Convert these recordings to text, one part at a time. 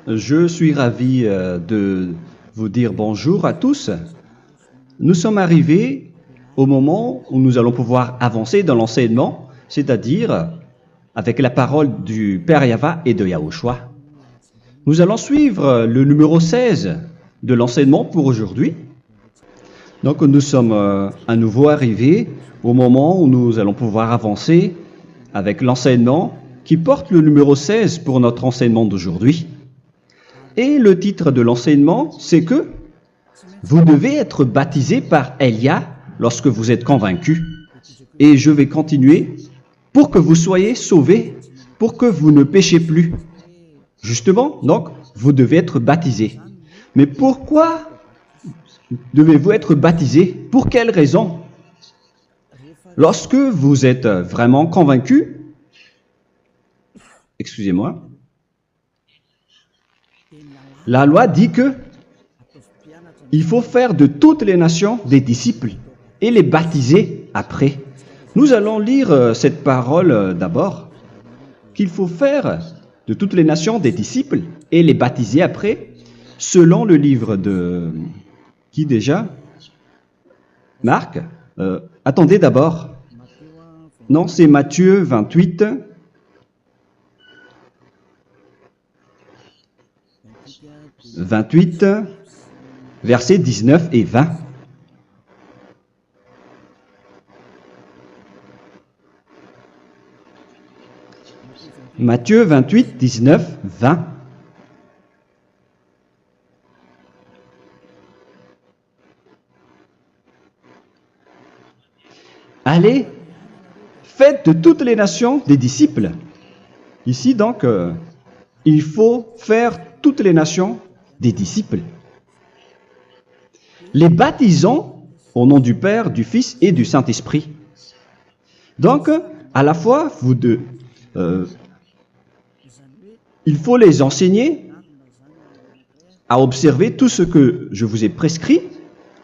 Je suis ravi de vous dire bonjour à tous. Nous sommes arrivés au moment où nous allons pouvoir avancer dans l'enseignement, c'est-à-dire avec la parole du Père Yava et de Yahushua. Nous allons suivre le numéro 16 de l'enseignement pour aujourd'hui. Donc nous sommes à nouveau arrivés au moment où nous allons pouvoir avancer avec l'enseignement qui porte le numéro 16 pour notre enseignement d'aujourd'hui. Et le titre de l'enseignement, c'est que vous devez être baptisé par Elia lorsque vous êtes convaincu. Et je vais continuer pour que vous soyez sauvés, pour que vous ne péchez plus. Justement, donc, vous devez être baptisé. Mais pourquoi devez-vous être baptisé? Pour quelle raison? Lorsque vous êtes vraiment convaincu, excusez-moi, la loi dit que il faut faire de toutes les nations des disciples et les baptiser après. Nous allons lire cette parole d'abord, qu'il faut faire de toutes les nations des disciples et les baptiser après, selon le livre de... Qui déjà? Marc. Attendez d'abord. Non, c'est Matthieu 28. Versets 19 et 20. Matthieu 28, 19, 20. Allez, faites de toutes les nations des disciples. Ici donc, il faut faire toutes les nations des disciples. Les baptisons au nom du Père, du Fils et du Saint-Esprit. Donc, à la fois, il faut les enseigner à observer tout ce que je vous ai prescrit.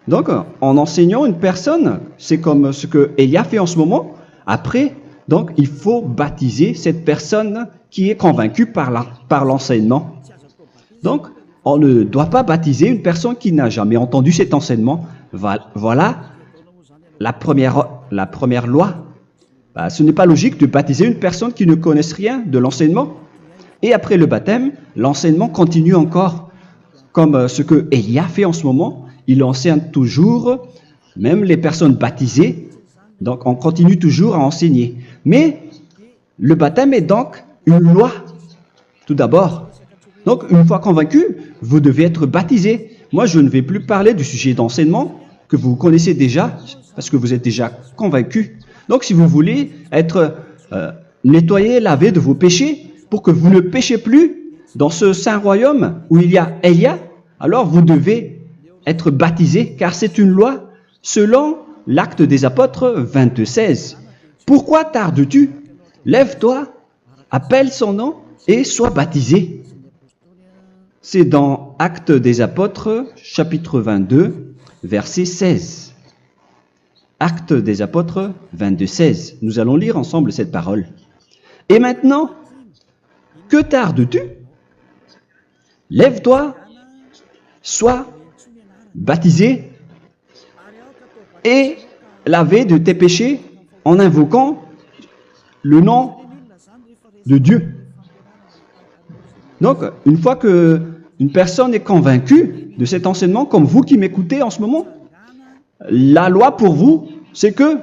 Donc, en enseignant une personne, c'est comme ce que Elia fait en ce moment. Après, donc, il faut baptiser cette personne qui est convaincue par l'enseignement. Donc, on ne doit pas baptiser une personne qui n'a jamais entendu cet enseignement. Voilà la première loi. Ce n'est pas logique de baptiser une personne qui ne connaisse rien de l'enseignement. Et après le baptême, l'enseignement continue encore, comme ce que Elia fait en ce moment. Il enseigne toujours, même les personnes baptisées. Donc, on continue toujours à enseigner. Mais le baptême est donc une loi, tout d'abord. Donc, une fois convaincu, vous devez être baptisé. Moi, je ne vais plus parler du sujet d'enseignement que vous connaissez déjà, parce que vous êtes déjà convaincu. Donc, si vous voulez être nettoyé, lavé de vos péchés, pour que vous ne péchez plus dans ce saint royaume où il y a Elia, alors vous devez être baptisé, car c'est une loi selon l'Acte des Apôtres 22:16. Pourquoi tardes-tu? Lève-toi, appelle son nom et sois baptisé. C'est dans Actes des Apôtres, chapitre 22, verset 16. Actes des Apôtres 22:16. Nous allons lire ensemble cette parole. Et maintenant, que tardes-tu? Lève-toi, sois baptisé et lavé de tes péchés en invoquant le nom de Dieu. Donc, une fois qu'une personne est convaincue de cet enseignement, comme vous qui m'écoutez en ce moment, la loi pour vous, c'est que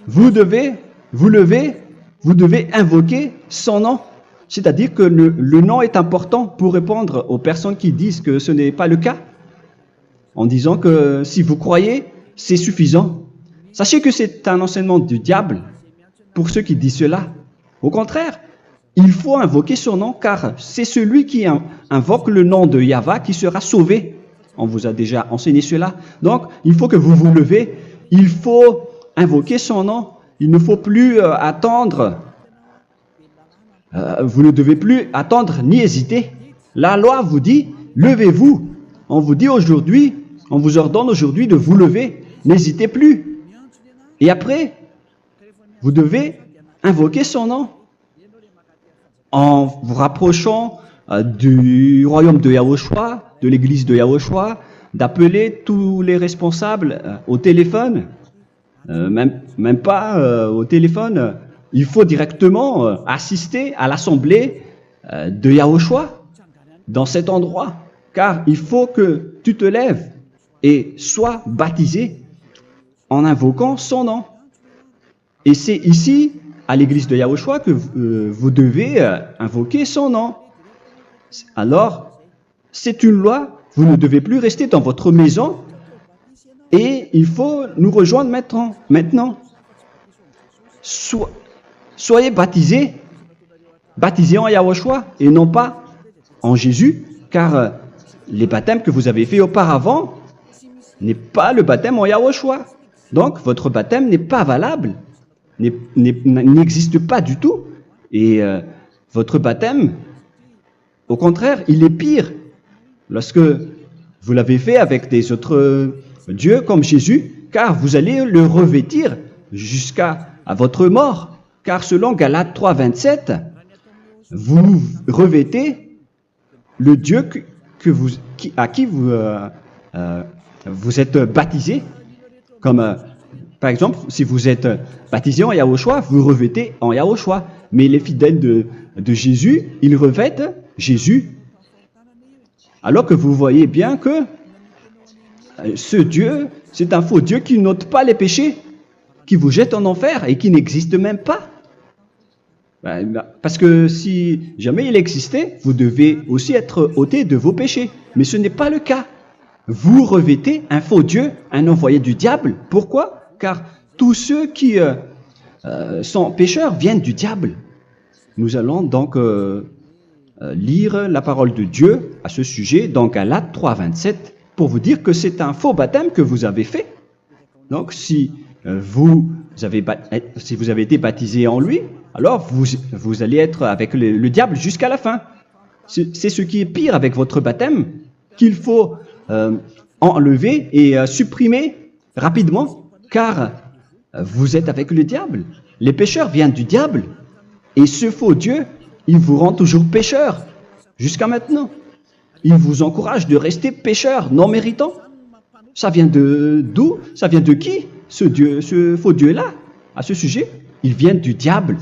vous devez invoquer son nom. C'est-à-dire que le nom est important pour répondre aux personnes qui disent que ce n'est pas le cas, en disant que si vous croyez, c'est suffisant. Sachez que c'est un enseignement du diable pour ceux qui disent cela. Au contraire, il faut invoquer son nom, car c'est celui qui invoque le nom de Yahva qui sera sauvé. On vous a déjà enseigné cela. Donc, il faut que vous vous levez, il faut invoquer son nom, il ne faut plus attendre. Vous ne devez plus attendre ni hésiter. La loi vous dit, levez-vous. On vous dit aujourd'hui, on vous ordonne aujourd'hui de vous lever. N'hésitez plus. Et après, vous devez invoquer son nom en vous rapprochant du royaume de Yahushua, de l'église de Yahushua, d'appeler tous les responsables au téléphone, même pas au téléphone. Il faut directement assister à l'assemblée de Yahushua dans cet endroit, car il faut que tu te lèves et sois baptisé en invoquant son nom. Et c'est ici, à l'église de Yahushua, que vous devez invoquer son nom. Alors, c'est une loi, vous ne devez plus rester dans votre maison et il faut nous rejoindre maintenant. Soyez baptisés en Yahushua et non pas en Jésus, car les baptêmes que vous avez faits auparavant n'est pas le baptême en Yahushua. Donc, votre baptême n'est pas valable, n'existe pas du tout. Et votre baptême, au contraire, il est pire lorsque vous l'avez fait avec des autres dieux comme Jésus, car vous allez le revêtir jusqu'à votre mort. Car selon Galates 3, 27, vous revêtez le Dieu à qui vous êtes baptisé. Comme par exemple, si vous êtes baptisé en Yahushua, vous revêtez en Yahushua. Mais les fidèles de Jésus, ils revêtent Jésus. Alors que vous voyez bien que ce Dieu, c'est un faux Dieu qui n'ôte pas les péchés, qui vous jette en enfer et qui n'existe même pas. Parce que si jamais il existait, vous devez aussi être ôté de vos péchés. Mais ce n'est pas le cas. Vous revêtez un faux Dieu, un envoyé du diable. Pourquoi? Car tous ceux qui sont pécheurs viennent du diable. Nous allons donc lire la parole de Dieu à ce sujet dans Galates 3, 27 pour vous dire que c'est un faux baptême que vous avez fait. Donc si vous avez été baptisé en lui, alors vous allez être avec le diable jusqu'à la fin. C'est ce qui est pire avec votre baptême qu'il faut enlever et supprimer rapidement, car vous êtes avec le diable. Les pécheurs viennent du diable, et ce faux Dieu, il vous rend toujours pécheur, jusqu'à maintenant. Il vous encourage de rester pécheur, non méritant. Ça vient d'où? Ça vient de qui, ce faux Dieu-là? À ce sujet, ils viennent du diable,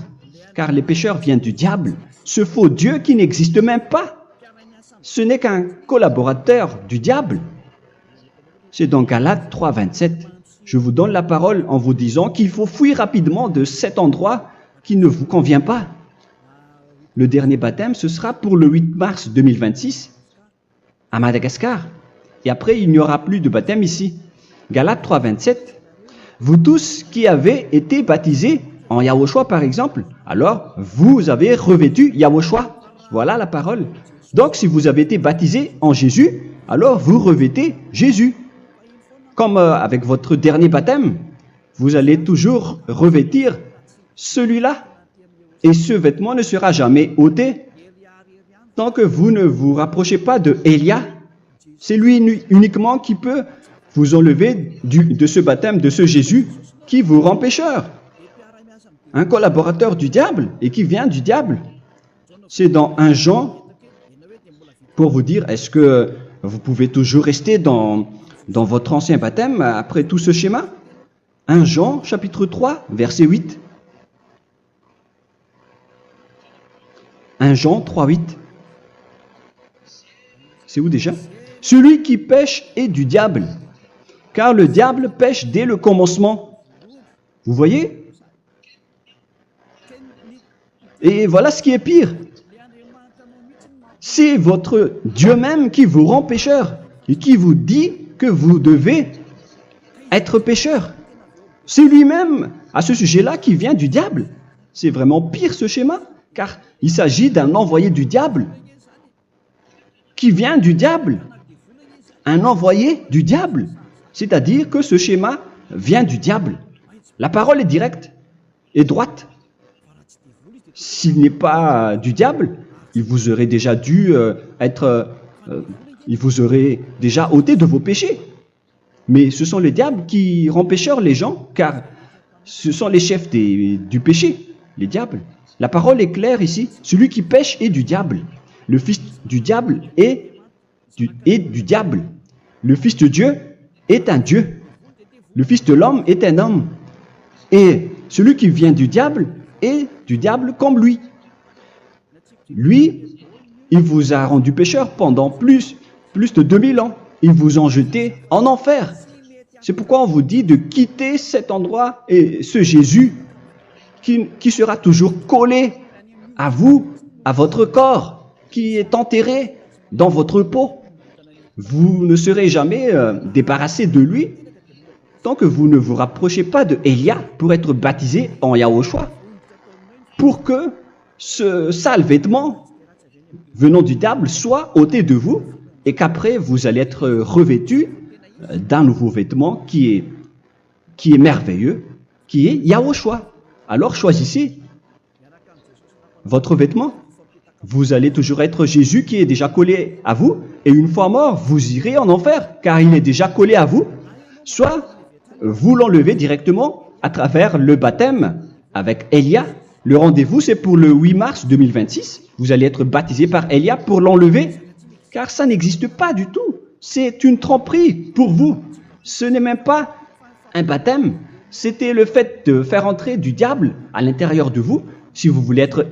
car les pécheurs viennent du diable. Ce faux Dieu qui n'existe même pas. Ce n'est qu'un collaborateur du diable. C'est dans Galates 3, 27. Je vous donne la parole en vous disant qu'il faut fuir rapidement de cet endroit qui ne vous convient pas. Le dernier baptême, ce sera pour le 8 mars 2026 à Madagascar. Et après, il n'y aura plus de baptême ici. Galates 3, 27. Vous tous qui avez été baptisés en Yahushua, par exemple, alors vous avez revêtu Yahushua. Voilà la parole. Donc, si vous avez été baptisé en Jésus, alors vous revêtez Jésus. Comme avec votre dernier baptême, vous allez toujours revêtir celui-là. Et ce vêtement ne sera jamais ôté tant que vous ne vous rapprochez pas de Élia. C'est lui uniquement qui peut vous enlever de ce baptême, de ce Jésus qui vous rend pécheur. Un collaborateur du diable et qui vient du diable. C'est dans 1 Jean, pour vous dire, est-ce que vous pouvez toujours rester dans votre ancien baptême après tout ce schéma? 1 Jean, chapitre 3, verset 8. 1 Jean 3, 8. C'est où déjà? Celui qui pêche est du diable, car le diable pêche dès le commencement. Vous voyez? Et voilà ce qui est pire. C'est votre Dieu même qui vous rend pécheur et qui vous dit que vous devez être pécheur. C'est lui-même, à ce sujet-là, qui vient du diable. C'est vraiment pire ce schéma, car il s'agit d'un envoyé du diable qui vient du diable. Un envoyé du diable. C'est-à-dire que ce schéma vient du diable. La parole est directe et droite. S'il n'est pas du diable, il vous aurait déjà dû il vous aurait déjà ôté de vos péchés. Mais ce sont les diables qui rendent pécheurs les gens, car ce sont les chefs du péché, les diables. La parole est claire ici, celui qui pêche est du diable. le fils du diable est du diable. Le fils de Dieu est un Dieu. Le fils de l'homme est un homme. Et celui qui vient du diable est du diable comme lui. Lui, il vous a rendu pécheur pendant plus de 2000 ans. Il vous a jeté en enfer. C'est pourquoi on vous dit de quitter cet endroit et ce Jésus qui sera toujours collé à vous, à votre corps, qui est enterré dans votre peau. Vous ne serez jamais débarrassé de lui tant que vous ne vous rapprochez pas de Élia pour être baptisé en Yahushua, pour que ce sale vêtement venant du diable soit ôté de vous et qu'après vous allez être revêtu d'un nouveau vêtement qui est merveilleux, qui est Yahushua. Alors choisissez votre vêtement. Vous allez toujours être Jésus qui est déjà collé à vous, et une fois mort, vous irez en enfer, car il est déjà collé à vous. Soit vous l'enlevez directement à travers le baptême avec Élia. Le rendez-vous, c'est pour le 8 mars 2026. Vous allez être baptisé par Élia pour l'enlever, car ça n'existe pas du tout. C'est une tromperie pour vous. Ce n'est même pas un baptême. C'était le fait de faire entrer du diable à l'intérieur de vous. Si vous voulez être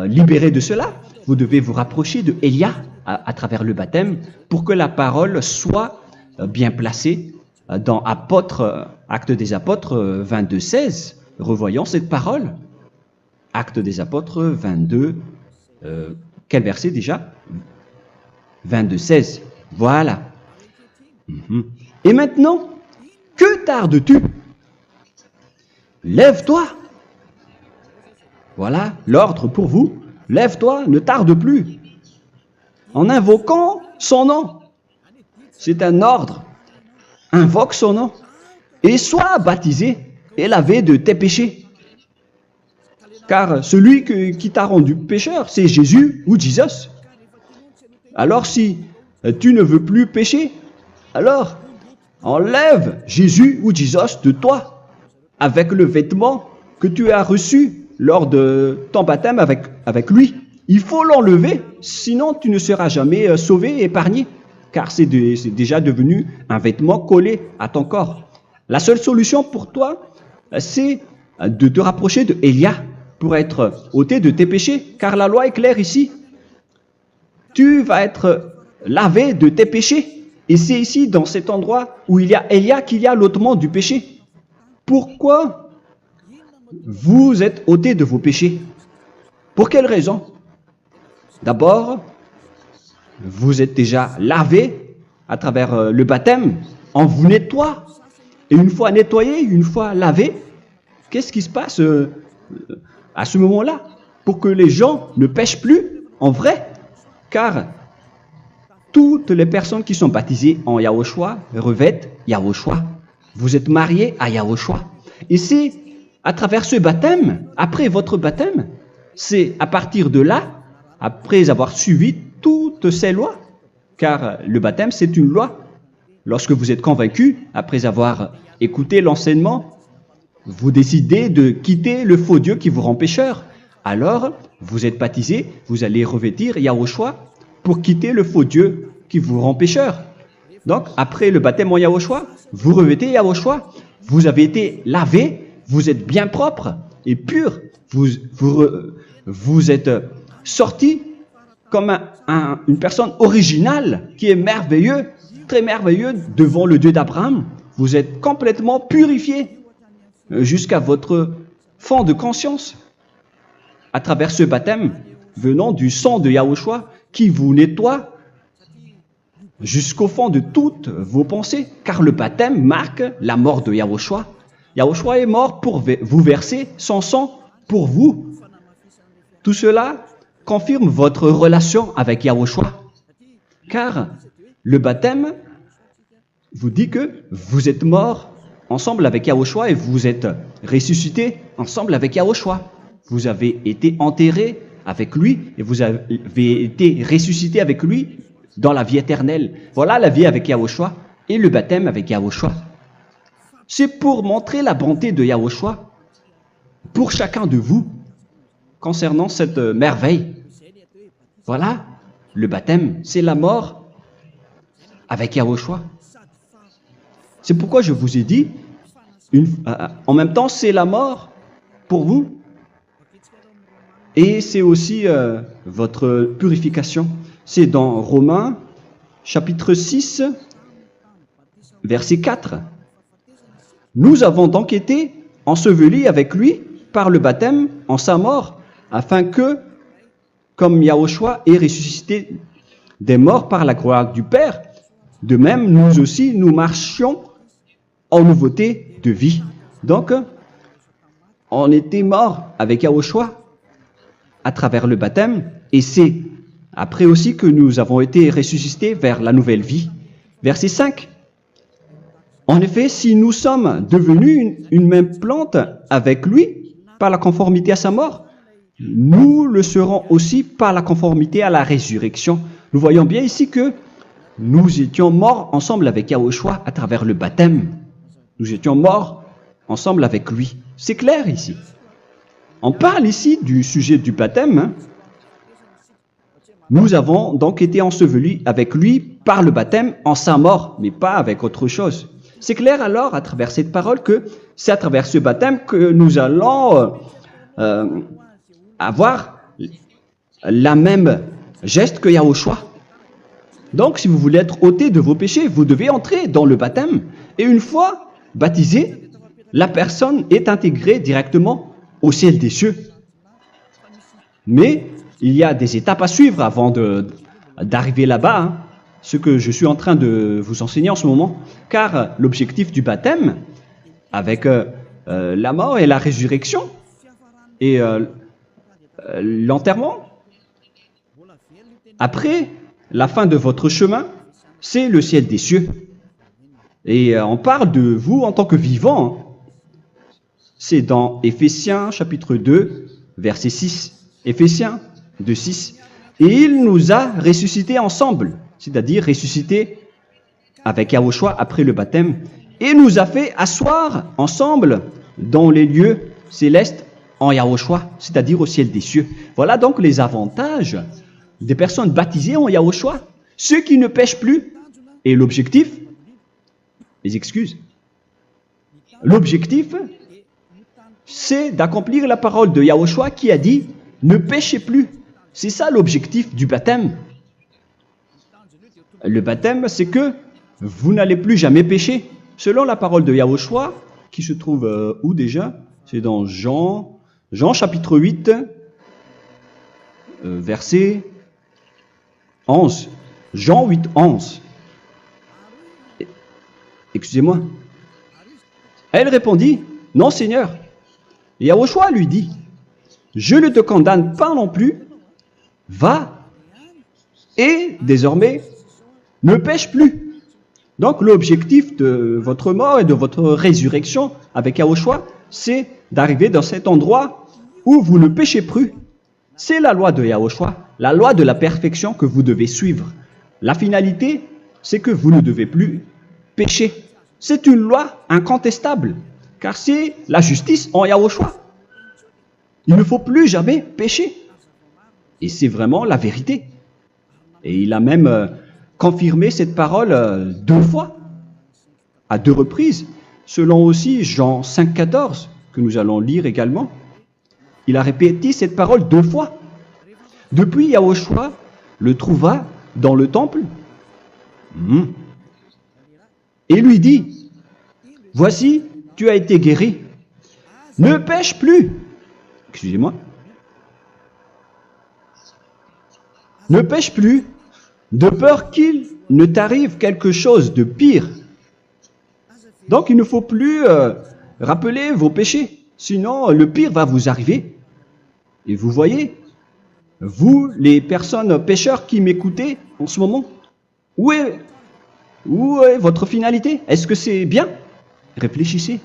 libéré de cela, vous devez vous rapprocher de Élia à travers le baptême pour que la parole soit bien placée dans Actes des Apôtres 22-16. Revoyons cette parole. Actes des Apôtres 22, quel verset déjà? 22-16. Voilà. Et maintenant, que tardes-tu? Lève-toi. Voilà l'ordre pour vous. Lève-toi, ne tarde plus. En invoquant son nom. C'est un ordre. Invoque son nom. Et sois baptisé et lavé de tes péchés. Car celui qui t'a rendu pécheur, c'est Jésus ou Jesus. Alors si tu ne veux plus pécher, alors enlève Jésus ou Jesus de toi avec le vêtement que tu as reçu lors de ton baptême avec lui. Il faut l'enlever, sinon tu ne seras jamais sauvé, épargné, car c'est déjà devenu un vêtement collé à ton corps. La seule solution pour toi, c'est de te rapprocher de Élia pour être ôté de tes péchés, car la loi est claire ici. Tu vas être lavé de tes péchés. Et c'est ici, dans cet endroit où il y a Élia, qu'il y a l'ôtement du péché. Pourquoi vous êtes ôté de vos péchés? Pour quelle raison? D'abord, vous êtes déjà lavé à travers le baptême. On vous nettoie. Et une fois nettoyé, une fois lavé, qu'est-ce qui se passe à ce moment-là? Pour que les gens ne pêchent plus en vrai. Car toutes les personnes qui sont baptisées en Yahushua revêtent Yahushua. Vous êtes mariés à Yahushua. Et c'est à travers ce baptême, après votre baptême, c'est à partir de là, après avoir suivi toutes ces lois, car le baptême c'est une loi. Lorsque vous êtes convaincu, après avoir écouté l'enseignement, vous décidez de quitter le faux Dieu qui vous rend pécheur. Alors, vous êtes baptisé, vous allez revêtir Yahushua pour quitter le faux Dieu qui vous rend pécheur. Donc, après le baptême en Yahushua, vous revêtez Yahushua. Vous avez été lavé, vous êtes bien propre et pur. Vous êtes sorti comme une personne originale qui est merveilleux, très merveilleux devant le Dieu d'Abraham. Vous êtes complètement purifié jusqu'à votre fond de conscience à travers ce baptême venant du sang de Yahushua qui vous nettoie jusqu'au fond de toutes vos pensées, car le baptême marque la mort de Yahushua. Yahushua est mort pour vous verser son sang pour vous. Tout cela confirme votre relation avec Yahushua, car le baptême vous dit que vous êtes mort ensemble avec Yahushua et vous êtes ressuscité ensemble avec Yahushua. Vous avez été enterré avec lui et vous avez été ressuscité avec lui dans la vie éternelle. Voilà la vie avec Yahushua et le baptême avec Yahushua. C'est pour montrer la bonté de Yahushua pour chacun de vous concernant cette merveille. Voilà le baptême, c'est la mort avec Yahushua. C'est pourquoi je vous ai dit, en même temps, c'est la mort pour vous. Et c'est aussi votre purification. C'est dans Romains, chapitre 6, verset 4. Nous avons donc été ensevelis avec lui par le baptême en sa mort, afin que, comme Yahushua est ressuscité des morts par la gloire du Père, de même, nous aussi, nous marchions en nouveauté de vie. Donc, on était morts avec Yahushua à travers le baptême, et c'est après aussi que nous avons été ressuscités vers la nouvelle vie. Verset 5. En effet, si nous sommes devenus une même plante avec lui par la conformité à sa mort, nous le serons aussi par la conformité à la résurrection. Nous voyons bien ici que nous étions morts ensemble avec Yahushua à travers le baptême. Nous étions morts ensemble avec lui. C'est clair ici. On parle ici du sujet du baptême. Nous avons donc été ensevelis avec lui par le baptême en sa mort, mais pas avec autre chose. C'est clair alors à travers cette parole que c'est à travers ce baptême que nous allons avoir la même geste que Yahushua. Donc, si vous voulez être ôté de vos péchés, vous devez entrer dans le baptême. Et une fois baptisé, la personne est intégrée directement au ciel des cieux. Mais il y a des étapes à suivre avant d'arriver là-bas, ce que je suis en train de vous enseigner en ce moment. Car l'objectif du baptême, avec la mort et la résurrection, et l'enterrement, après la fin de votre chemin, c'est le ciel des cieux. Et on parle de vous en tant que vivant. C'est dans Éphésiens chapitre 2, verset 6. Éphésiens 2, 6. Et il nous a ressuscités ensemble, c'est-à-dire ressuscités avec Yahushua après le baptême, et nous a fait asseoir ensemble dans les lieux célestes en Yahushua, c'est-à-dire au ciel des cieux. Voilà donc les avantages des personnes baptisées en Yahushua, ceux qui ne pêchent plus. Et l'objectif, les excuses, l'objectif, c'est d'accomplir la parole de Yahushua qui a dit « Ne péchez plus ». C'est ça l'objectif du baptême. Le baptême, c'est que vous n'allez plus jamais pécher. Selon la parole de Yahushua, qui se trouve où déjà? C'est dans Jean chapitre 8, verset 11. Jean 8, 11. Excusez-moi. Elle répondit, « Non, Seigneur. » Et Yahushua lui dit, « Je ne te condamne pas non plus. Va et désormais ne pêche plus. » Donc l'objectif de votre mort et de votre résurrection avec Yahushua, c'est d'arriver dans cet endroit où vous ne péchez plus. C'est la loi de Yahushua, la loi de la perfection que vous devez suivre. La finalité, c'est que vous ne devez plus pécher. C'est une loi incontestable, car c'est la justice en Yahushua. Il ne faut plus jamais pécher. Et c'est vraiment la vérité. Et il a même confirmé cette parole 2 fois, à 2 reprises, selon aussi Jean 5, 14, que nous allons lire également. Il a répété cette parole 2 fois. Depuis, Yahushua le trouva dans le temple et lui dit, « Voici, tu as été guéri. Ne pêche plus. » Excusez-moi. Ne pêche plus, de peur qu'il ne t'arrive quelque chose de pire. Donc, il ne faut plus rappeler vos péchés, sinon le pire va vous arriver. Et vous voyez, vous, les personnes pécheurs qui m'écoutez en ce moment, où est votre finalité? Est-ce que c'est bien? Réfléchissez.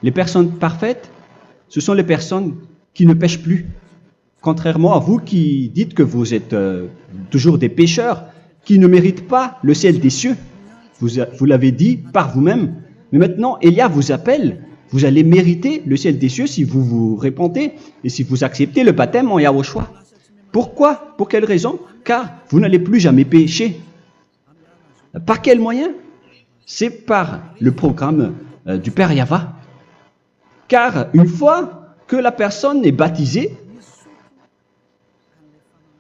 Les personnes parfaites, ce sont les personnes qui ne pêchent plus. Contrairement à vous qui dites que vous êtes toujours des pécheurs qui ne méritent pas le ciel des cieux. Vous l'avez dit par vous-même. Mais maintenant, Élia vous appelle. Vous allez mériter le ciel des cieux si vous vous repentez et si vous acceptez le baptême en Yahushua. Pourquoi? Pour quelle raison? Car vous n'allez plus jamais pécher. Par quel moyen? C'est par le programme du Père Yahva. Car une fois que la personne est baptisée,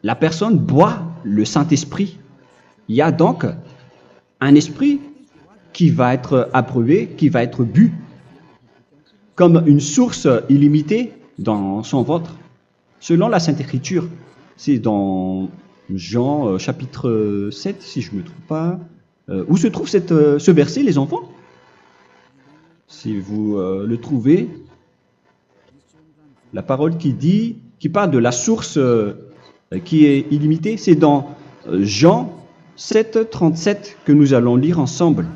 la personne boit le Saint-Esprit. Il y a donc un esprit qui va être approuvé, qui va être bu, comme une source illimitée dans son ventre, selon la Sainte Écriture. C'est dans Jean chapitre 7, si je ne me trompe pas. Où se trouve ce verset, les enfants? Si vous le trouvez, la parole qui parle de la source qui est illimitée, c'est dans Jean 7, 37 que nous allons lire ensemble.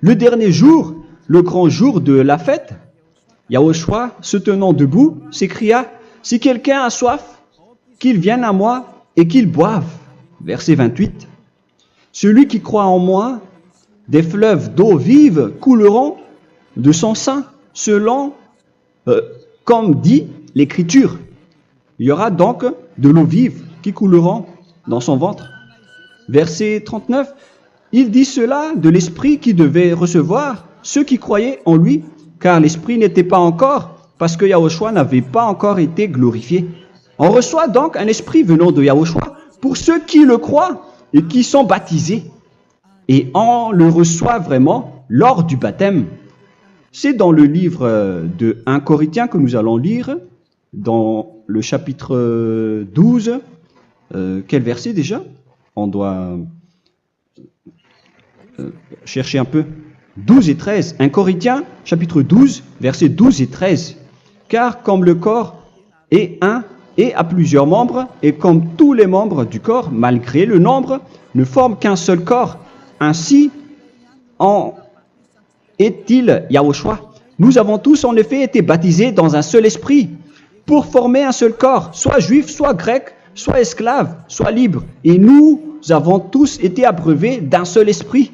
Le dernier jour, le grand jour de la fête, Yahushua, se tenant debout, s'écria, « Si quelqu'un a soif, qu'il vienne à moi et qu'il boive. » Verset 28. « Celui qui croit en moi, des fleuves d'eau vive couleront de son sein, selon, comme dit l'Écriture. » Il y aura donc de l'eau vive qui couleront dans son ventre. Verset 39. Il dit cela de l'Esprit qui devait recevoir ceux qui croyaient en lui, car l'Esprit n'était pas encore, parce que Yahushua n'avait pas encore été glorifié. On reçoit donc un Esprit venant de Yahushua pour ceux qui le croient et qui sont baptisés. Et on le reçoit vraiment lors du baptême. C'est dans le livre de 1 Corinthiens que nous allons lire, dans le chapitre 12. Quel verset déjà? On doit chercher un peu. 12 et 13. 1 Corinthiens, chapitre 12, versets 12 et 13. Car comme le corps est un et a plusieurs membres, et comme tous les membres du corps, malgré le nombre, ne forment qu'un seul corps, ainsi en est-il Yahushua. Nous avons tous en effet été baptisés dans un seul esprit, pour former un seul corps, soit juif, soit grec, soit esclave, soit libre. Et nous avons tous été abreuvés d'un seul esprit.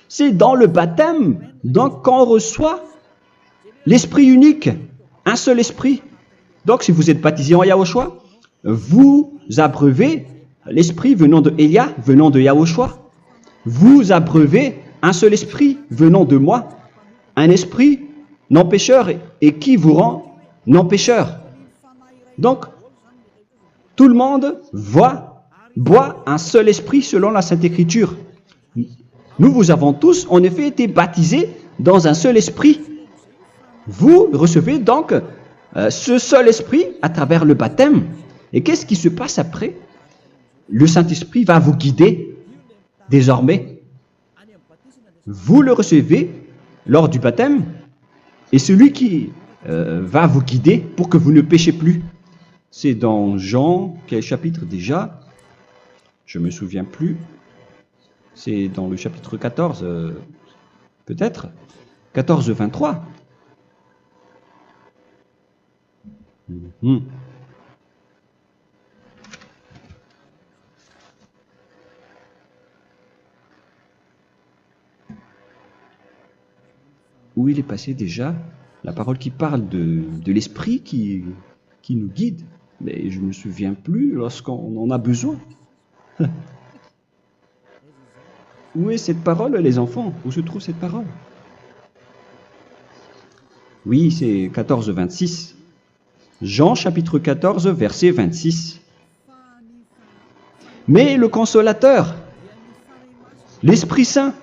C'est dans le baptême, donc, qu'on reçoit l'esprit unique, un seul esprit. Donc, si vous êtes baptisé en Yahushua, vous abreuvez l'esprit venant de Elia, venant de Yahushua. Vous abreuvez un seul esprit venant de moi, un esprit non pécheur et qui vous rend non pécheur. Donc, tout le monde boit un seul esprit selon la Sainte Écriture. Nous vous avons tous en effet été baptisés dans un seul esprit. Vous recevez donc ce seul esprit à travers le baptême. Et qu'est-ce qui se passe après? Le Saint-Esprit va vous guider désormais. Vous le recevez lors du baptême et celui qui va vous guider pour que vous ne péchez plus. C'est dans Jean, quel chapitre déjà? Je ne me souviens plus. C'est dans le chapitre 14, peut-être. 14, 23. Où il est passé déjà? La parole qui parle de l'esprit qui nous guide. Mais je ne me souviens plus lorsqu'on en a besoin. Où est cette parole, les enfants? Où se trouve cette parole? Oui, c'est 14, 26. Jean chapitre 14, verset 26. Mais le consolateur, l'Esprit Saint,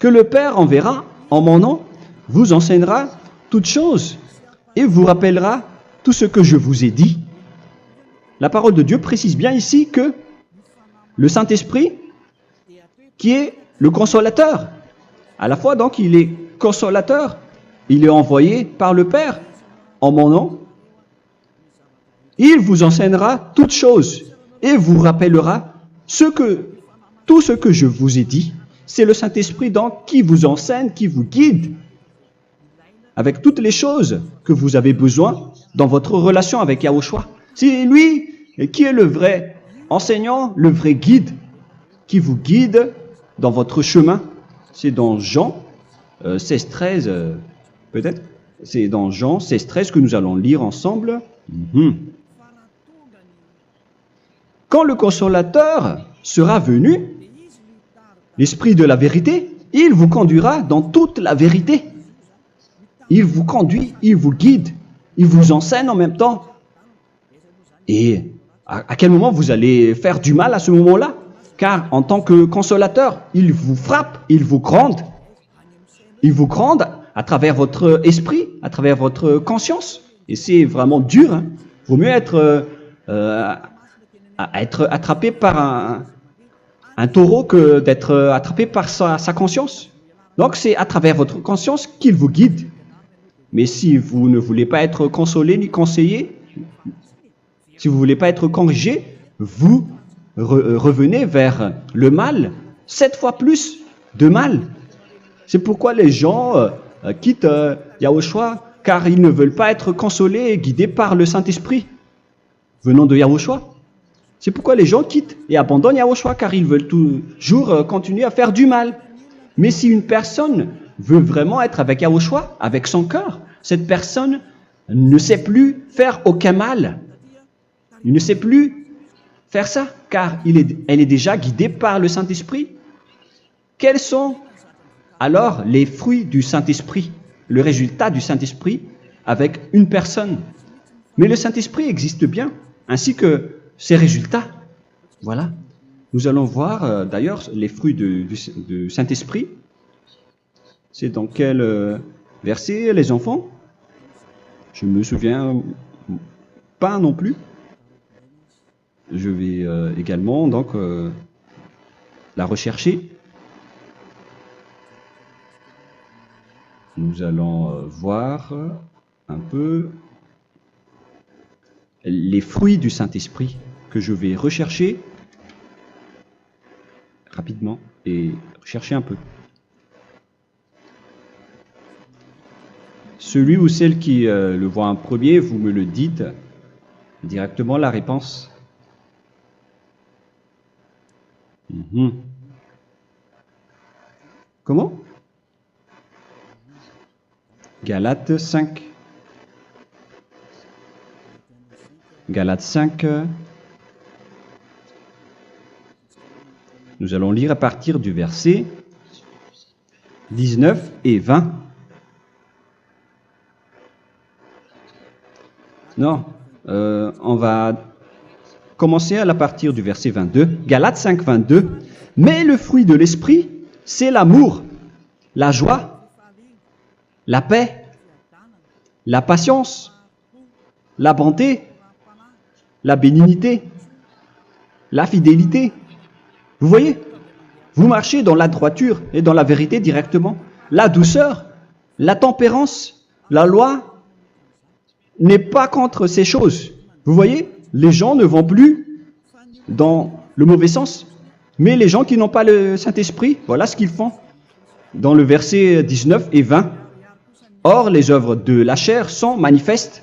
que le Père enverra en mon nom, vous enseignera toutes choses et vous rappellera tout ce que je vous ai dit. La parole de Dieu précise bien ici que le Saint-Esprit, qui est le consolateur, à la fois donc il est consolateur, il est envoyé par le Père en mon nom, il vous enseignera toutes choses et vous rappellera tout ce que je vous ai dit. C'est le Saint-Esprit donc qui vous enseigne, qui vous guide avec toutes les choses que vous avez besoin dans votre relation avec Yahushua. C'est lui qui est le vrai enseignant, le vrai guide, qui vous guide dans votre chemin. C'est dans Jean 16, 13, peut-être. C'est dans Jean 16, 13 que nous allons lire ensemble. quand le consolateur sera venu, l'Esprit de la vérité, il vous conduira dans toute la vérité. Il vous conduit, il vous guide, il vous enseigne en même temps. Et à quel moment vous allez faire du mal à ce moment-là? Car en tant que consolateur, il vous frappe, il vous gronde. Il vous gronde à travers votre esprit, à travers votre conscience. Et c'est vraiment dur. Hein. Il vaut mieux être attrapé par un taureau que d'être attrapé par sa conscience. Donc c'est à travers votre conscience qu'il vous guide. Mais si vous ne voulez pas être consolé ni conseillé, si vous ne voulez pas être corrigé, vous revenez vers le mal, 7 fois plus de mal. C'est pourquoi les gens quittent Yahushua, car ils ne veulent pas être consolés et guidés par le Saint-Esprit venant de Yahushua. C'est pourquoi les gens quittent et abandonnent Yahushua, car ils veulent toujours continuer à faire du mal. Mais si une personne veut vraiment être avec Yahushua, avec son cœur, cette personne ne sait plus faire aucun mal. Il ne sait plus faire ça, car elle est déjà guidée par le Saint-Esprit. Quels sont alors les fruits du Saint-Esprit, le résultat du Saint-Esprit avec une personne? Mais le Saint-Esprit existe bien, ainsi que ses résultats. Voilà. Nous allons voir d'ailleurs les fruits du Saint-Esprit. C'est dans quel verset, les enfants? Je ne me souviens pas non plus. Je vais également donc la rechercher. Nous allons voir un peu les fruits du Saint-Esprit que je vais rechercher rapidement et rechercher un peu. Celui ou celle qui le voit en premier, vous me le dites directement la réponse. Comment? Galates 5. Galates 5. Nous allons lire à partir du verset 19 et 20. Non, on va commencer à partir du verset 22. Galates 5, 22. Mais le fruit de l'esprit, c'est l'amour, la joie, la paix, la patience, la bonté, la bénignité, la fidélité. Vous voyez, vous marchez dans la droiture et dans la vérité directement. La douceur, la tempérance, la loi n'est pas contre ces choses. Vous voyez, les gens ne vont plus dans le mauvais sens. Mais les gens qui n'ont pas le Saint-Esprit, voilà ce qu'ils font. Dans le verset 19 et 20. Or, les œuvres de la chair sont manifestes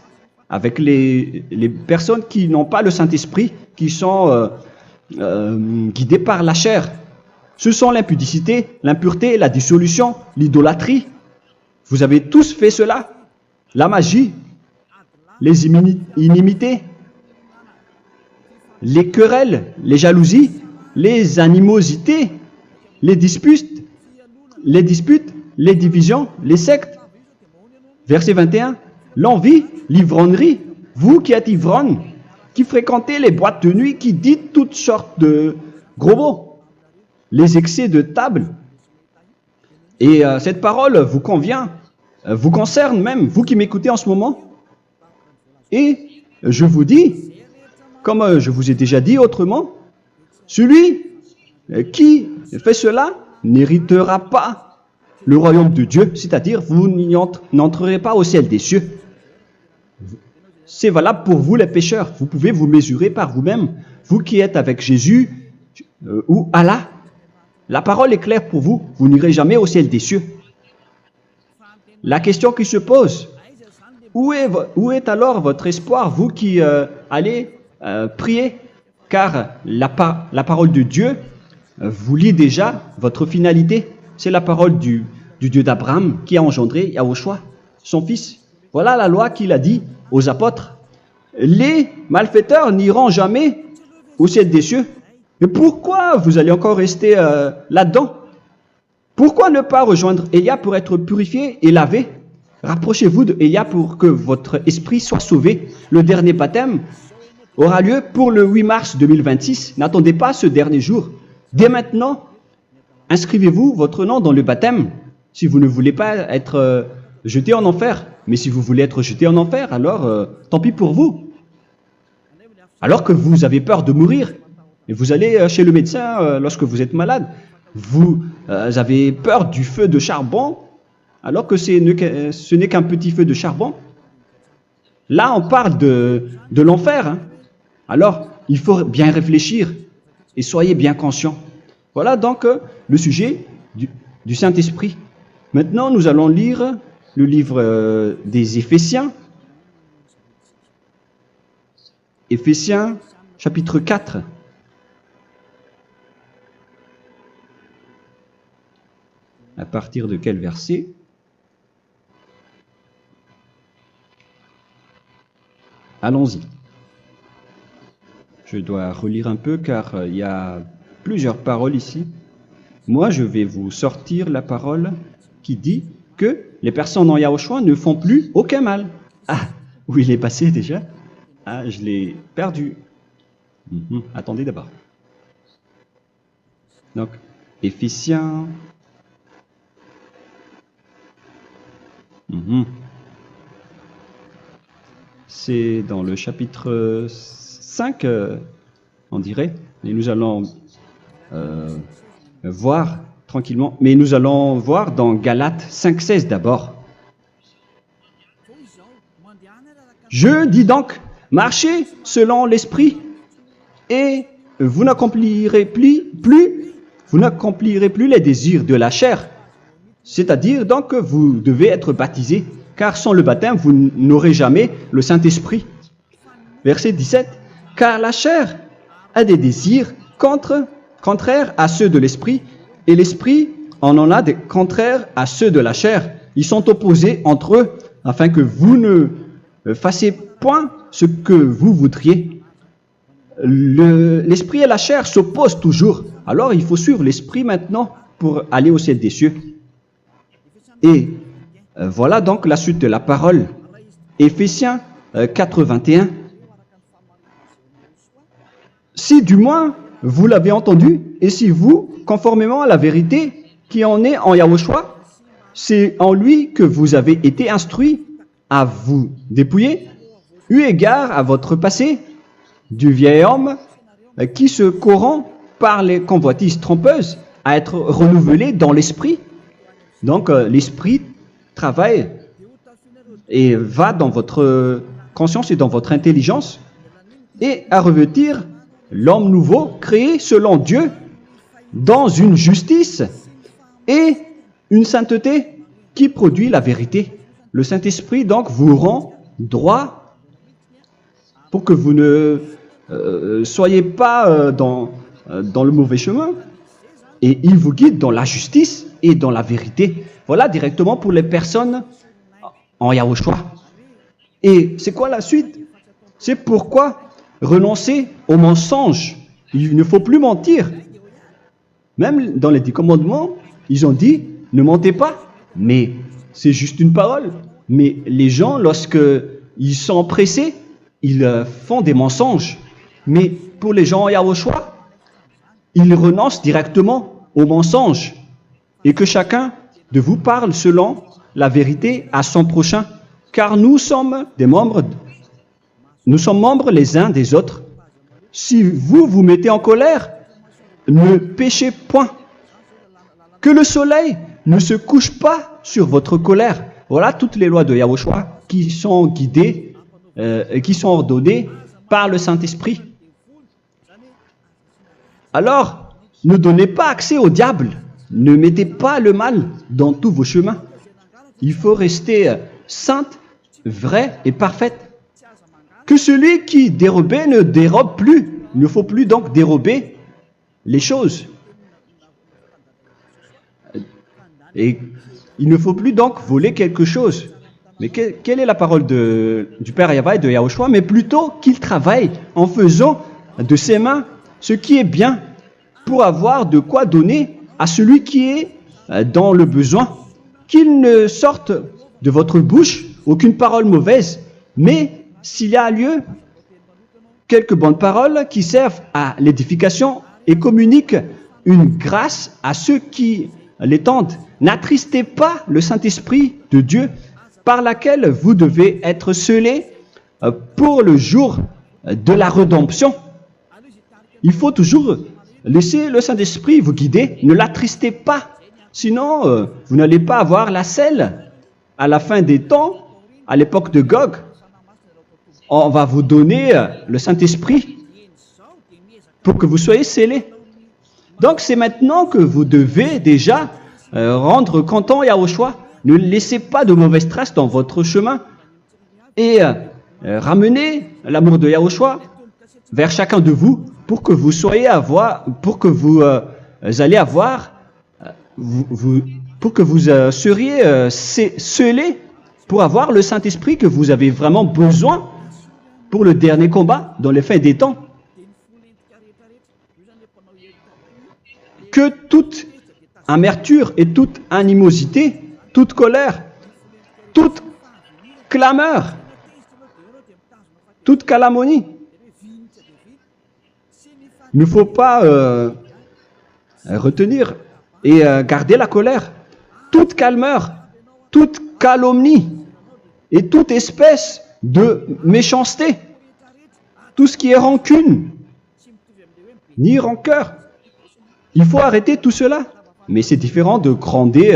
avec les personnes qui n'ont pas le Saint-Esprit, qui sont guidées par la chair. Ce sont l'impudicité, l'impureté, la dissolution, l'idolâtrie. Vous avez tous fait cela. La magie, les inimités, les querelles, les jalousies, les animosités, les disputes, les divisions, les sectes. Verset 21, l'envie, l'ivrognerie, vous qui êtes ivrognes, qui fréquentez les boîtes de nuit, qui dites toutes sortes de gros mots, les excès de table. Et cette parole vous convient, vous concerne même, vous qui m'écoutez en ce moment. Et je vous dis, comme je vous ai déjà dit autrement, celui qui fait cela n'héritera pas le royaume de Dieu, c'est-à-dire vous n'entrerez pas au ciel des cieux. C'est valable pour vous les pécheurs. Vous pouvez vous mesurer par vous-même, vous qui êtes avec Jésus ou Allah. La parole est claire pour vous, vous n'irez jamais au ciel des cieux. La question qui se pose, où est alors votre espoir, vous qui allez prier? Car la parole de Dieu vous lit déjà votre finalité. C'est la parole du Dieu d'Abraham qui a engendré Yahushua, son fils. Voilà la loi qu'il a dit aux apôtres. Les malfaiteurs n'iront jamais au ciel des cieux. Mais pourquoi vous allez encore rester là-dedans? Pourquoi ne pas rejoindre Élia pour être purifié et lavé? Rapprochez-vous de Élia pour que votre esprit soit sauvé. Le dernier baptême aura lieu pour le 8 mars 2026. N'attendez pas ce dernier jour. Dès maintenant, inscrivez-vous votre nom dans le baptême si vous ne voulez pas être jeté en enfer. Mais si vous voulez être jeté en enfer, alors tant pis pour vous. Alors que vous avez peur de mourir, et vous allez chez le médecin lorsque vous êtes malade, vous avez peur du feu de charbon, alors que ce n'est qu'un petit feu de charbon. Là, on parle de l'enfer. Hein. Alors, il faut bien réfléchir et soyez bien conscients. Voilà donc le sujet du Saint-Esprit. Maintenant, nous allons lire le livre des Éphésiens. Éphésiens, chapitre 4. À partir de quel verset? Allons-y. Je dois relire un peu car il y a plusieurs paroles ici. Moi, je vais vous sortir la parole qui dit que les personnes en Yahushua ne font plus aucun mal. Ah, où il est passé déjà? Ah, je l'ai perdu. Attendez d'abord. Donc, Éphésiens. C'est dans le chapitre 5, on dirait. Et nous allons voir tranquillement. Mais nous allons voir dans Galates 5,16 d'abord. Je dis donc, marchez selon l'esprit et vous n'accomplirez plus les désirs de la chair. C'est-à-dire donc que vous devez être baptisé, car sans le baptême, vous n'aurez jamais le Saint-Esprit. Verset 17. Car la chair a des désirs contraires à ceux de l'esprit, et l'esprit en a des contraires à ceux de la chair. Ils sont opposés entre eux, afin que vous ne fassiez point ce que vous voudriez. L'esprit et la chair s'opposent toujours. Alors il faut suivre l'esprit maintenant pour aller au ciel des cieux. Et voilà donc la suite de la parole. Éphésiens 4:21. Si du moins vous l'avez entendu, et si vous, conformément à la vérité qui en est en Yahushua, c'est en lui que vous avez été instruits à vous dépouiller, eu égard à votre passé, du vieil homme qui se corrompt par les convoitises trompeuses, à être renouvelé dans l'esprit. Donc l'esprit travaille et va dans votre conscience et dans votre intelligence et à revêtir l'homme nouveau créé selon Dieu dans une justice et une sainteté qui produit la vérité. Le Saint-Esprit donc vous rend droit pour que vous ne soyez pas dans le mauvais chemin, et il vous guide dans la justice et dans la vérité. Voilà directement pour les personnes en Yahushua. Et c'est quoi la suite? C'est pourquoi renoncer au mensonge. Il ne faut plus mentir. Même dans les 10 commandements, ils ont dit ne mentez pas. Mais c'est juste une parole. Mais les gens, lorsqu'ils sont pressés, ils font des mensonges. Mais pour les gens en Yahushua, ils renoncent directement au mensonge. Et que chacun de vous parle selon la vérité à son prochain. Car nous sommes membres les uns des autres. Si vous vous mettez en colère, ne péchez point. Que le soleil ne se couche pas sur votre colère. Voilà toutes les lois de Yahushua qui sont guidées, qui sont ordonnées par le Saint-Esprit. Alors, ne donnez pas accès au diable. Ne mettez pas le mal dans tous vos chemins. Il faut rester sainte, vraie et parfaite. Que celui qui dérobait ne dérobe plus. Il ne faut plus donc dérober les choses. Et il ne faut plus donc voler quelque chose. Mais quelle est la parole du Père Yahweh et de Yahushua? Mais plutôt qu'il travaille en faisant de ses mains ce qui est bien pour avoir de quoi donner à celui qui est dans le besoin. Qu'il ne sorte de votre bouche aucune parole mauvaise, mais s'il y a lieu, quelques bonnes paroles qui servent à l'édification et communiquent une grâce à ceux qui l'étendent. N'attristez pas le Saint-Esprit de Dieu par laquelle vous devez être scellés pour le jour de la rédemption. Il faut toujours laisser le Saint-Esprit vous guider, ne l'attristez pas, sinon vous n'allez pas avoir la selle à la fin des temps, à l'époque de Gog. On va vous donner le Saint-Esprit pour que vous soyez scellés. Donc c'est maintenant que vous devez déjà rendre content Yahushua. Ne laissez pas de mauvaises traces dans votre chemin et ramenez l'amour de Yahushua vers chacun de vous pour que vous soyez pour que vous seriez scellés pour avoir le Saint-Esprit que vous avez vraiment besoin pour le dernier combat dans les fins des temps. Que toute amertume et toute animosité, toute colère, toute clameur, toute calomnie, il ne faut pas retenir et garder la colère. Toute clameur, toute calomnie et toute espèce de méchanceté, tout ce qui est rancune, ni rancœur. Il faut arrêter tout cela. Mais c'est différent de gronder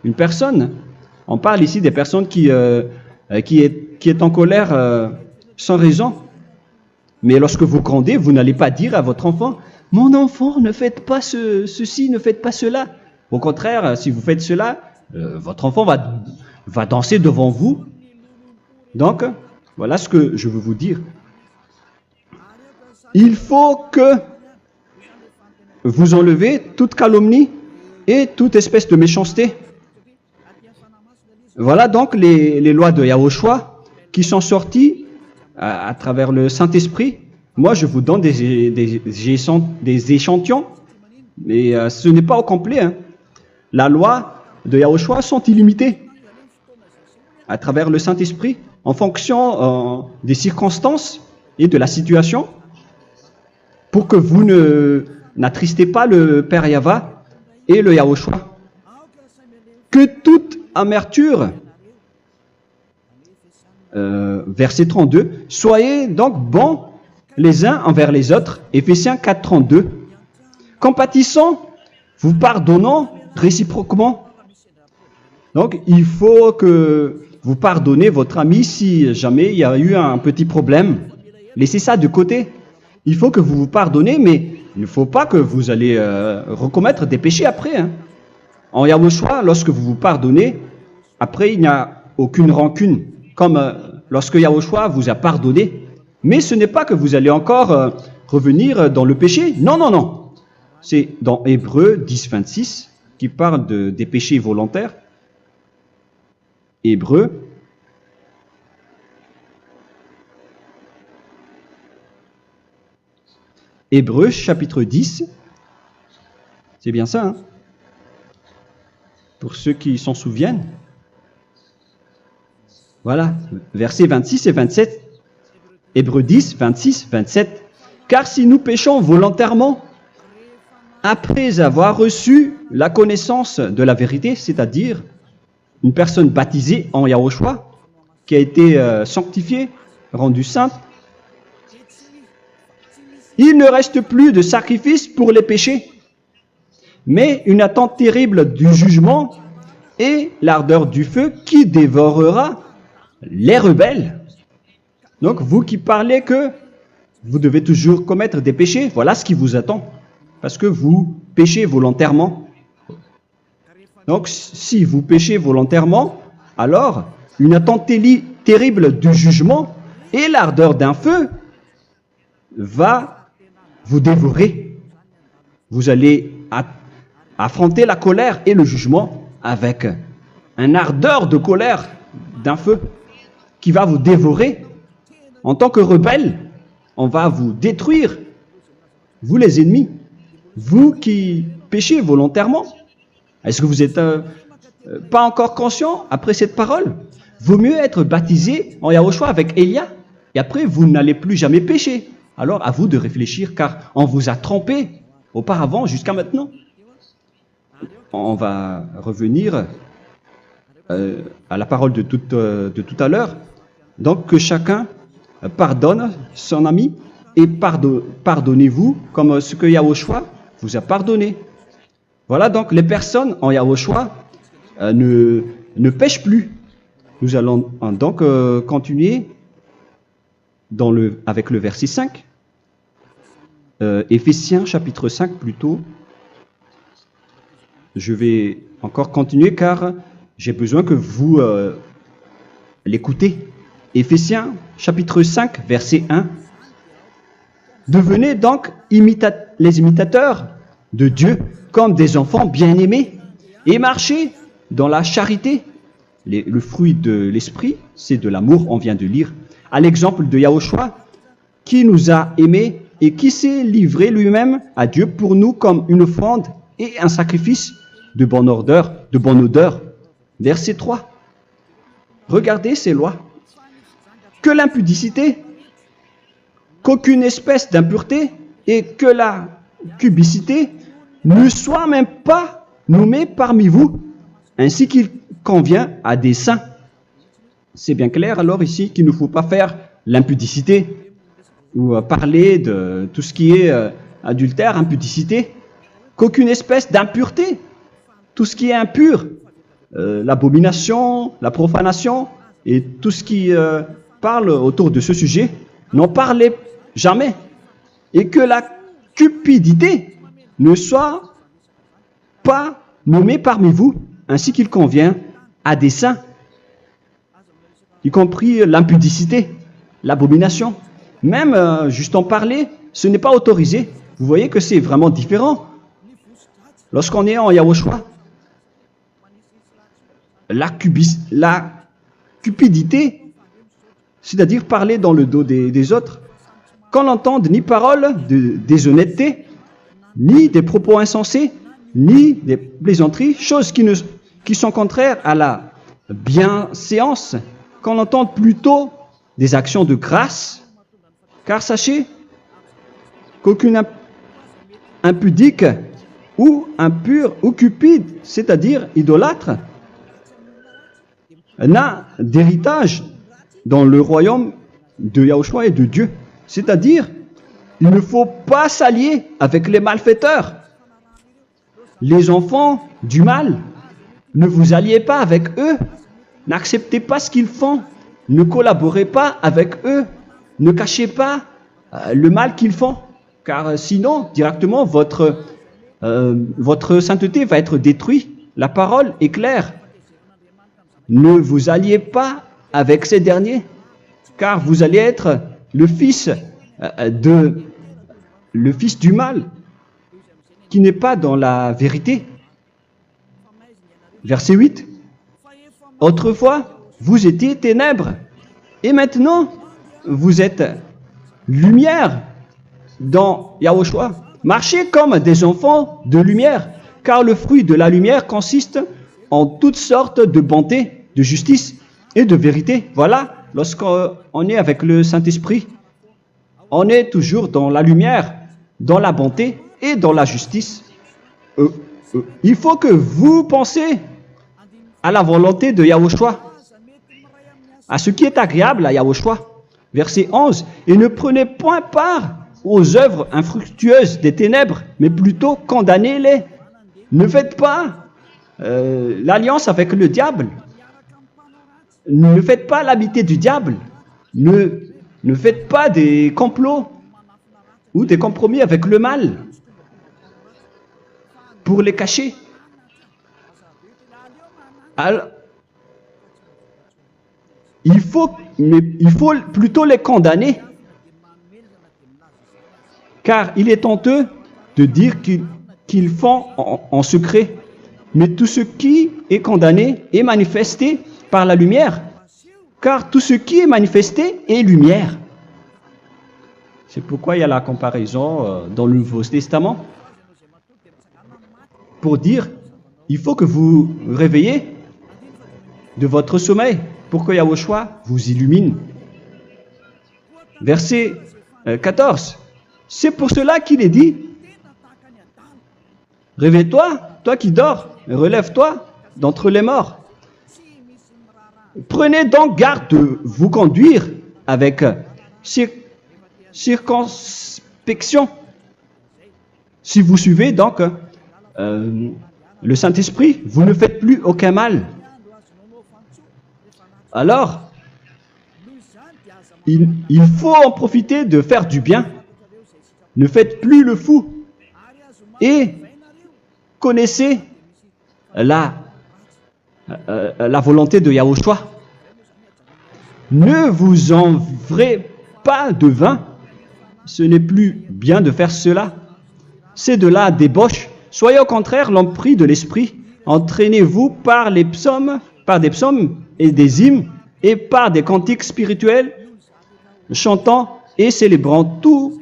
une personne. On parle ici des personnes qui est en colère sans raison. Mais lorsque vous grondez, vous n'allez pas dire à votre enfant « Mon enfant, ne faites pas ceci, ne faites pas cela ». Au contraire, si vous faites cela, votre enfant va danser devant vous. Donc, voilà ce que je veux vous dire. Il faut que vous enlevez toute calomnie et toute espèce de méchanceté. Voilà donc les lois de Yahushua qui sont sorties à travers le Saint-Esprit. Moi, je vous donne des échantillons, mais ce n'est pas au complet. Hein. La loi de Yahushua sont illimitées à travers le Saint-Esprit en fonction des circonstances et de la situation pour que vous n'attristez pas le Père Yahva et le Yahushua. Que toute amertume, verset 32, soyez donc bons les uns envers les autres, Éphésiens 4, 32, compatissant, vous pardonnant réciproquement. Donc, il faut que vous pardonnez votre ami si jamais il y a eu un petit problème. Laissez ça de côté. Il faut que vous vous pardonnez, mais il ne faut pas que vous allez recommettre des péchés après. Hein. En Yahushua, lorsque vous vous pardonnez, après, il n'y a aucune rancune, comme lorsque Yahushua vous a pardonné. Mais ce n'est pas que vous allez encore revenir dans le péché. Non, non, non. C'est dans Hébreux 10, 26 qui parle des péchés volontaires. Hébreux. Hébreux chapitre 10. C'est bien ça, hein? Pour ceux qui s'en souviennent. Voilà, versets 26 et 27. Hébreux 10, 26, 27. Car si nous péchons volontairement, après avoir reçu la connaissance de la vérité, c'est-à-dire une personne baptisée en Yahushua, qui a été sanctifiée, rendue sainte, il ne reste plus de sacrifice pour les péchés, mais une attente terrible du jugement et l'ardeur du feu qui dévorera les rebelles. Donc, vous qui parlez que vous devez toujours commettre des péchés, voilà ce qui vous attend, parce que vous péchez volontairement. Donc, si vous péchez volontairement, alors une attente terrible du jugement et l'ardeur d'un feu va vous dévorer. Vous allez affronter la colère et le jugement avec une ardeur de colère d'un feu qui va vous dévorer en tant que rebelle, on va vous détruire, vous les ennemis, vous qui péchez volontairement. Est-ce que vous n'êtes pas encore conscient après cette parole? Vaut mieux être baptisé en Yahushua avec Elia, et après vous n'allez plus jamais pécher. Alors à vous de réfléchir, car on vous a trompé auparavant jusqu'à maintenant. On va revenir à la parole de tout à l'heure. Donc que chacun pardonne son ami et pardonnez-vous comme ce que Yahushua vous a pardonné. Voilà donc les personnes en Yahushua ne pêchent plus. Nous allons donc continuer avec le verset 5. Éphésiens chapitre 5 plutôt. Je vais encore continuer car j'ai besoin que vous l'écoutez. Éphésiens chapitre 5 verset 1. Devenez donc les imitateurs de Dieu comme des enfants bien-aimés et marchez dans la charité. Le fruit de l'esprit, c'est de l'amour, on vient de lire, à l'exemple de Yahushua qui nous a aimés et qui s'est livré lui-même à Dieu pour nous comme une offrande et un sacrifice de bonne odeur. Verset 3. Regardez ces lois. Que l'impudicité, qu'aucune espèce d'impureté et que la cubicité ne soit même pas nommée parmi vous, ainsi qu'il convient à des saints. C'est bien clair alors ici qu'il ne faut pas faire l'impudicité ou parler de tout ce qui est adultère, impudicité, qu'aucune espèce d'impureté, tout ce qui est impur, l'abomination, la profanation et tout ce qui parle autour de ce sujet, n'en parlez jamais. Et que la cupidité ne soit pas nommée parmi vous, ainsi qu'il convient à des saints, y compris l'impudicité, l'abomination. Même juste en parler, ce n'est pas autorisé. Vous voyez que c'est vraiment différent. Lorsqu'on est en Yahushua, la cupidité, c'est-à-dire parler dans le dos des autres, qu'on n'entende ni parole de déshonnêteté, ni des propos insensés, ni des plaisanteries, choses qui sont contraires à la bienséance, qu'on entende plutôt des actions de grâce, car sachez qu'aucune impudique ou impure ou cupide, c'est-à-dire idolâtre, n'a d'héritage dans le royaume de Yahushua et de Dieu. C'est-à-dire, il ne faut pas s'allier avec les malfaiteurs. Les enfants du mal, ne vous alliez pas avec eux. N'acceptez pas ce qu'ils font. Ne collaborez pas avec eux. Ne cachez pas le mal qu'ils font. Car sinon, directement, votre sainteté va être détruite. La parole est claire. Ne vous alliez pas avec ces derniers, car vous allez être le fils du mal, qui n'est pas dans la vérité. Verset 8. Autrefois, vous étiez ténèbres, et maintenant, vous êtes lumière dans Yahushua. Marchez comme des enfants de lumière, car le fruit de la lumière consiste en toutes sortes de bonté, de justice et de vérité. Voilà, lorsqu'on est avec le Saint-Esprit, on est toujours dans la lumière, dans la bonté et dans la justice. Il faut que vous pensiez à la volonté de Yahushua, à ce qui est agréable à Yahushua. Verset 11. Et ne prenez point part aux œuvres infructueuses des ténèbres, mais plutôt condamnez-les. Ne faites pas l'alliance avec le diable. Ne faites pas l'amitié du diable. Ne faites pas des complots ou des compromis avec le mal pour les cacher. Alors, il faut plutôt les condamner, car il est honteux de dire qu'ils font en secret. Mais tout ce qui est condamné est manifesté par la lumière, car tout ce qui est manifesté est lumière. C'est pourquoi il y a la comparaison dans le Nouveau Testament pour dire, il faut que vous réveillez de votre sommeil pour que Yahushua vous illumine. Verset 14. C'est pour cela qu'il est dit, réveille-toi, toi qui dors, relève-toi d'entre les morts. Prenez donc garde de vous conduire avec circonspection. Si vous suivez donc le Saint-Esprit, vous ne faites plus aucun mal. Alors, il faut en profiter de faire du bien. Ne faites plus le fou. Et connaissez la volonté de Yahushua. Ne vous envrez pas de vin. Ce n'est plus bien de faire cela. C'est de la débauche. Soyez au contraire l'empris de l'esprit. Entraînez-vous par des psaumes et des hymnes et par des cantiques spirituels, chantant et célébrant tout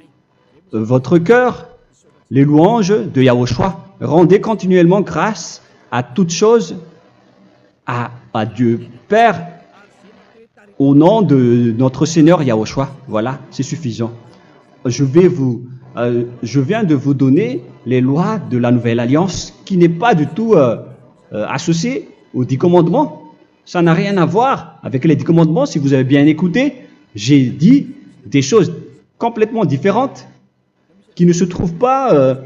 votre cœur les louanges de Yahushua. Rendez continuellement grâce à toutes choses à Dieu Père au nom de notre Seigneur Yahushua. Voilà, c'est suffisant. Je viens de vous donner les lois de la Nouvelle Alliance qui n'est pas du tout associée aux 10 commandements. Ça n'a rien à voir avec les 10 commandements. Si vous avez bien écouté, j'ai dit des choses complètement différentes qui ne se trouvent pas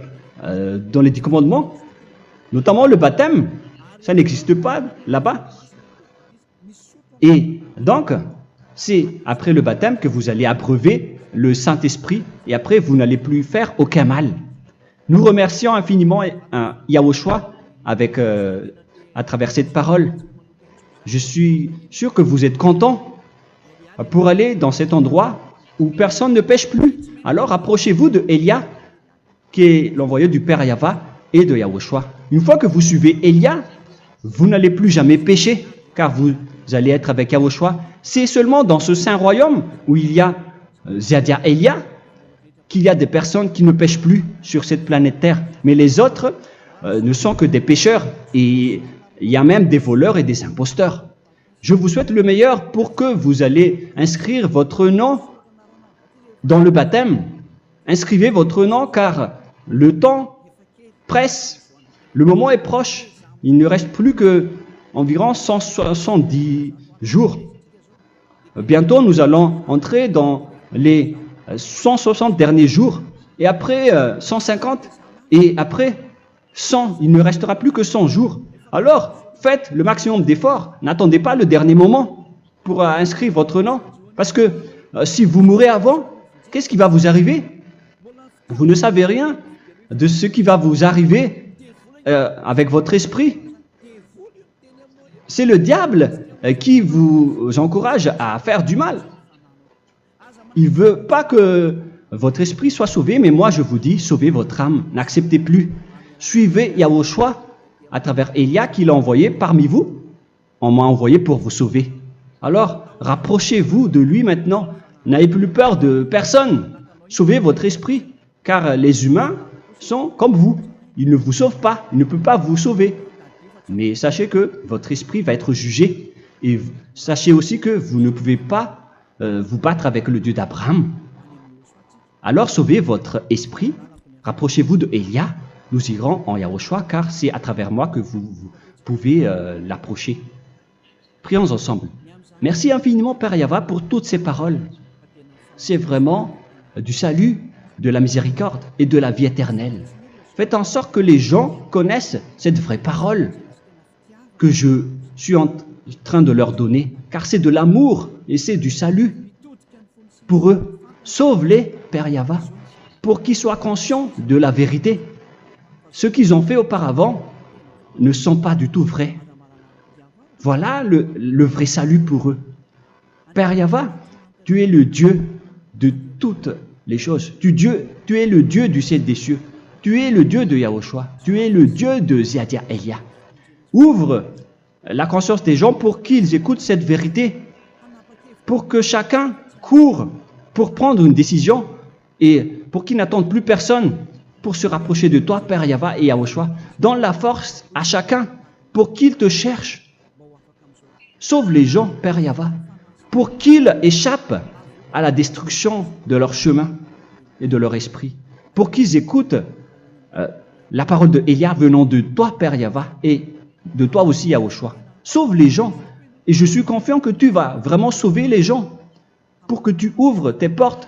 dans les 10 commandements. Notamment le baptême, ça n'existe pas là-bas. Et donc, c'est après le baptême que vous allez abreuver le Saint-Esprit et après vous n'allez plus faire aucun mal. Nous remercions infiniment Yahushua à travers cette parole. Je suis sûr que vous êtes contents pour aller dans cet endroit où personne ne pêche plus. Alors approchez-vous de Élia, qui est l'envoyé du Père Yahva et de Yahushua. Une fois que vous suivez Élia, vous n'allez plus jamais pécher, car vous allez être avec Yahushua. C'est seulement dans ce saint royaume où il y a Ziadia Elia qu'il y a des personnes qui ne pêchent plus sur cette planète Terre. Mais les autres ne sont que des pécheurs et il y a même des voleurs et des imposteurs. Je vous souhaite le meilleur pour que vous allez inscrire votre nom dans le baptême. Inscrivez votre nom car le temps presse, le moment est proche. Il ne reste plus que environ 170 jours. Bientôt, nous allons entrer dans les 160 derniers jours, et après 150, et après 100. Il ne restera plus que 100 jours. Alors, faites le maximum d'efforts. N'attendez pas le dernier moment pour inscrire votre nom. Parce que si vous mourrez avant, qu'est-ce qui va vous arriver? Vous ne savez rien de ce qui va vous arriver avec votre esprit. C'est le diable qui vous encourage à faire du mal. Il ne veut pas que votre esprit soit sauvé, mais moi je vous dis, sauvez votre âme, n'acceptez plus. Suivez Yahushua à travers Élia qu'il a envoyé parmi vous. On m'a envoyé pour vous sauver. Alors, rapprochez-vous de lui maintenant. N'ayez plus peur de personne. Sauvez votre esprit, car les humains sont comme vous. Ils ne vous sauvent pas, ils ne peuvent pas vous sauver. Mais sachez que votre esprit va être jugé. Et sachez aussi que vous ne pouvez pas vous battre avec le Dieu d'Abraham. Alors sauvez votre esprit, rapprochez-vous de Élia. Nous irons en Yahushua, car c'est à travers moi que vous pouvez l'approcher. Prions ensemble. Merci infiniment, Père Yahva, pour toutes ces paroles. C'est vraiment du salut, de la miséricorde et de la vie éternelle. Faites en sorte que les gens connaissent cette vraie parole que je suis en train de leur donner, car c'est de l'amour et c'est du salut pour eux. Sauve-les, Père Yahva, pour qu'ils soient conscients de la vérité. Ce qu'ils ont fait auparavant ne sont pas du tout vrais. Voilà le vrai salut pour eux. Père Yahva, tu es le Dieu de toutes les choses. Tu es le Dieu du ciel des cieux. Tu es le Dieu de Yahushua. Tu es le Dieu de Ziadia Elia. Ouvre la conscience des gens pour qu'ils écoutent cette vérité, pour que chacun court pour prendre une décision et pour qu'ils n'attendent plus personne pour se rapprocher de toi, Père Yahweh et Yahushua. Donne la force à chacun pour qu'il te cherche. Sauve les gens, Père Yahweh, pour qu'ils échappent à la destruction de leur chemin et de leur esprit, pour qu'ils écoutent la parole de Élia venant de toi, Père Yahweh, et de toi aussi, Yahushua. Sauve les gens, et je suis confiant que tu vas vraiment sauver les gens, pour que tu ouvres tes portes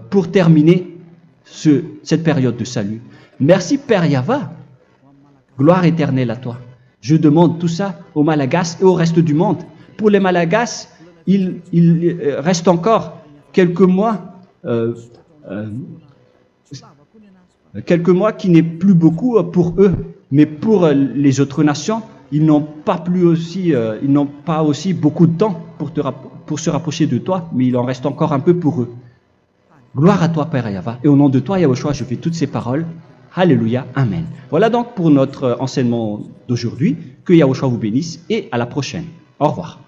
pour terminer cette période de salut. Merci, Père Yahweh. Gloire éternelle à toi. Je demande tout ça aux Malagasy et au reste du monde. Pour les Malagasy, il reste encore quelques mois qui n'est plus beaucoup pour eux, mais pour les autres nations, ils n'ont pas aussi beaucoup de temps pour se rapprocher de toi, mais il en reste encore un peu pour eux. Gloire à toi, Père Yahweh, et au nom de toi, Yahushua, je fais toutes ces paroles. Alléluia, Amen. Voilà donc pour notre enseignement d'aujourd'hui. Que Yahushua vous bénisse et à la prochaine. Au revoir.